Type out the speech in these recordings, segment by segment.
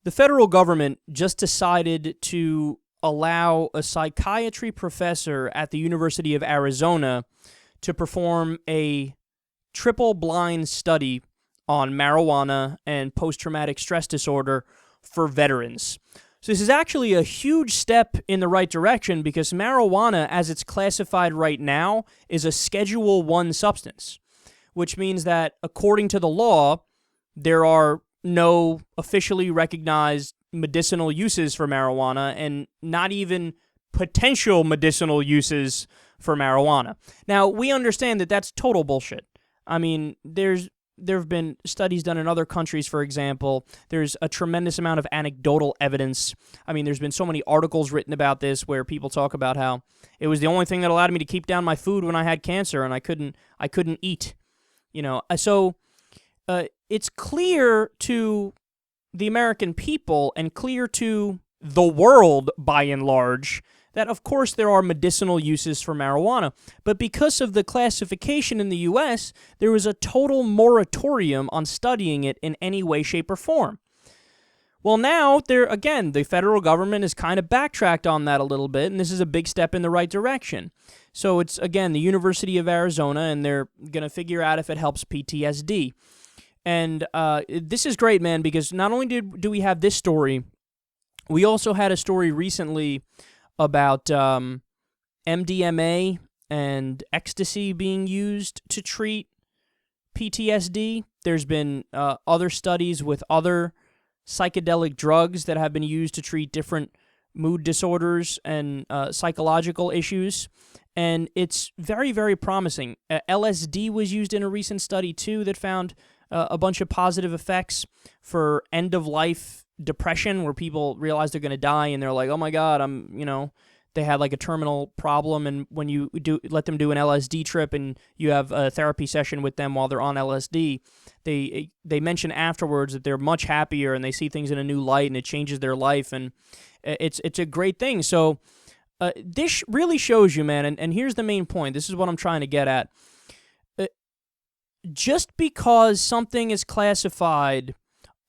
The federal government just decided to allow a psychiatry professor at the University of Arizona to perform a triple-blind study on marijuana and post-traumatic stress disorder for veterans. So this is actually a huge step in the right direction because marijuana, as it's classified right now, is a Schedule I substance, which means that according to the law, there are no officially recognized medicinal uses for marijuana and not even potential medicinal uses for marijuana. Now, we understand that that's total bullshit. I mean, there have been studies done in other countries, for example. There's a tremendous amount of anecdotal evidence. I mean, there's been so many articles written about this where people talk about how it was the only thing that allowed me to keep down my food when I had cancer and I couldn't eat. You know, so it's clear to the American people and clear to the world by and large that, of course, there are medicinal uses for marijuana. But because of the classification in the U.S., there was a total moratorium on studying it in any way, shape, or form. Well, now, the federal government has kind of backtracked on that a little bit, and this is a big step in the right direction. So it's, again, the University of Arizona, and they're going to figure out if it helps PTSD. And this is great, man, because not only do we have this story, we also had a story recently about MDMA and ecstasy being used to treat PTSD. There's been other studies with other psychedelic drugs that have been used to treat different mood disorders and psychological issues, and it's very, very promising. LSD was used in a recent study, too, that found a bunch of positive effects for end-of-life depression, where people realize they're going to die and they're like, oh my God, they had like a terminal problem, and when you let them do an LSD trip and you have a therapy session with them while they're on LSD, they mention afterwards that they're much happier and they see things in a new light and it changes their life, and it's a great thing. So this really shows you, man, and here's the main point. This is what I'm trying to get at. Just because something is classified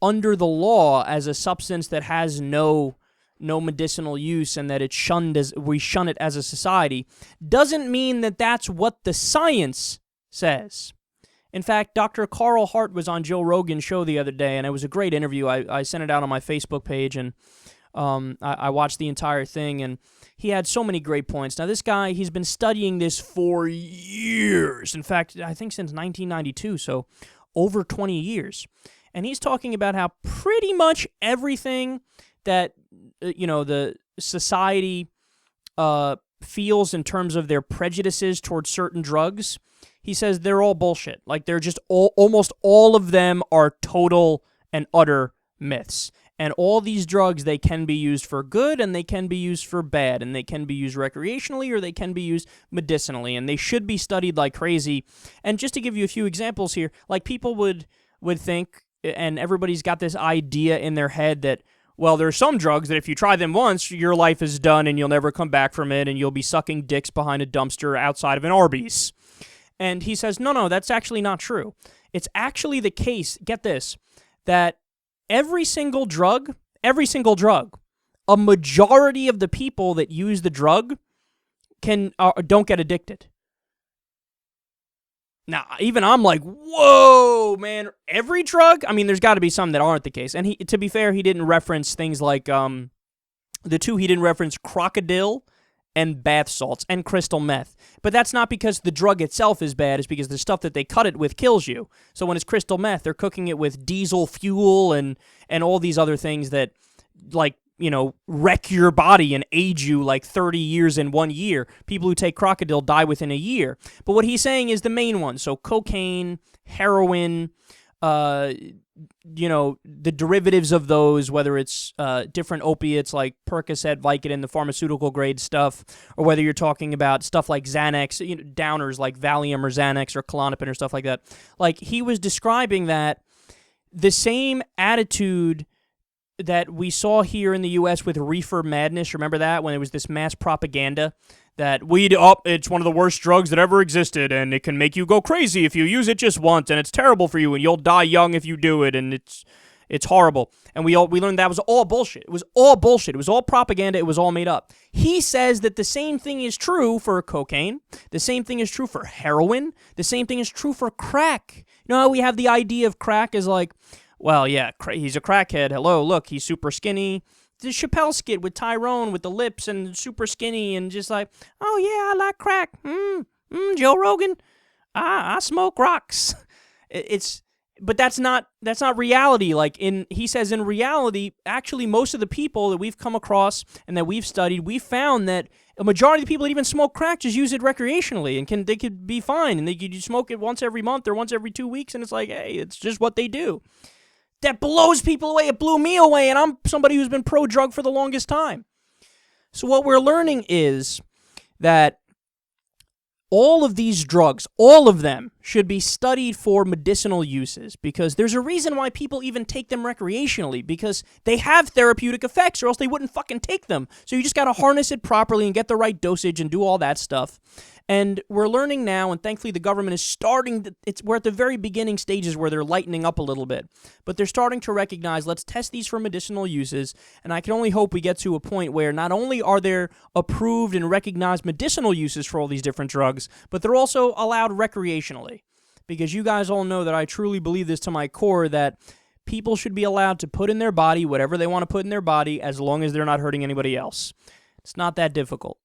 under the law as a substance that has no medicinal use and that we shun it as a society doesn't mean that that's what the science says. In fact, Dr. Carl Hart was on Joe Rogan's show the other day, and it was a great interview. I sent it out on my Facebook page, and I watched the entire thing, and he had so many great points. Now, this guy, he's been studying this for years. In fact, I think since 1992, so over 20 years. And he's talking about how pretty much everything that, the society feels in terms of their prejudices towards certain drugs, he says they're all bullshit. Like, they're just almost all of them are total and utter myths. And all these drugs, they can be used for good and they can be used for bad, and they can be used recreationally or they can be used medicinally, and they should be studied like crazy. And just to give you a few examples here, like people would think, and everybody's got this idea in their head that, well, there are some drugs that if you try them once, your life is done and you'll never come back from it and you'll be sucking dicks behind a dumpster outside of an Arby's. And he says, no, that's actually not true. It's actually the case, get this, that every single drug, a majority of the people that use the drug don't get addicted. Now, even I'm like, whoa, man, every drug? I mean, there's got to be some that aren't the case. And to be fair, he didn't reference things like, he didn't reference crocodile and bath salts and crystal meth. But that's not because the drug itself is bad, it's because the stuff that they cut it with kills you. So when it's crystal meth, they're cooking it with diesel fuel and all these other things that, like, wreck your body and age you like 30 years in 1 year. People who take crocodile die within a year. But what he's saying is the main ones. So cocaine, heroin, the derivatives of those, whether it's different opiates like Percocet, Vicodin, the pharmaceutical grade stuff, or whether you're talking about stuff like Xanax, downers like Valium or Xanax or Klonopin or stuff like that. Like, he was describing that the same attitude that we saw here in the U.S. with reefer madness. Remember that, when it was this mass propaganda that it's one of the worst drugs that ever existed, and it can make you go crazy if you use it just once, and it's terrible for you, and you'll die young if you do it, and It's horrible. And we learned that was all bullshit. It was all bullshit. It was all propaganda. It was all made up. He says that the same thing is true for cocaine. The same thing is true for heroin. The same thing is true for crack. You know how we have the idea of crack as like, well, yeah, he's a crackhead. Hello, look, he's super skinny. The Chappelle skit with Tyrone with the lips and super skinny and just like, oh yeah, I like crack. Joe Rogan, I smoke rocks. But that's not reality. He says in reality, actually most of the people that we've come across and that we've studied, we found that a majority of the people that even smoke crack just use it recreationally and they could be fine, and they could smoke it once every month or once every 2 weeks, and it's like, hey, it's just what they do. That blows people away. It blew me away, and I'm somebody who's been pro-drug for the longest time. So what we're learning is that all of these drugs, all of them, should be studied for medicinal uses, because there's a reason why people even take them recreationally, because they have therapeutic effects, or else they wouldn't fucking take them. So you just got to harness it properly and get the right dosage and do all that stuff. And we're learning now, and thankfully the government is starting, we're at the very beginning stages where they're lightening up a little bit, but they're starting to recognize, let's test these for medicinal uses, and I can only hope we get to a point where not only are there approved and recognized medicinal uses for all these different drugs, but they're also allowed recreationally. Because you guys all know that I truly believe this to my core, that people should be allowed to put in their body whatever they want to put in their body as long as they're not hurting anybody else. It's not that difficult.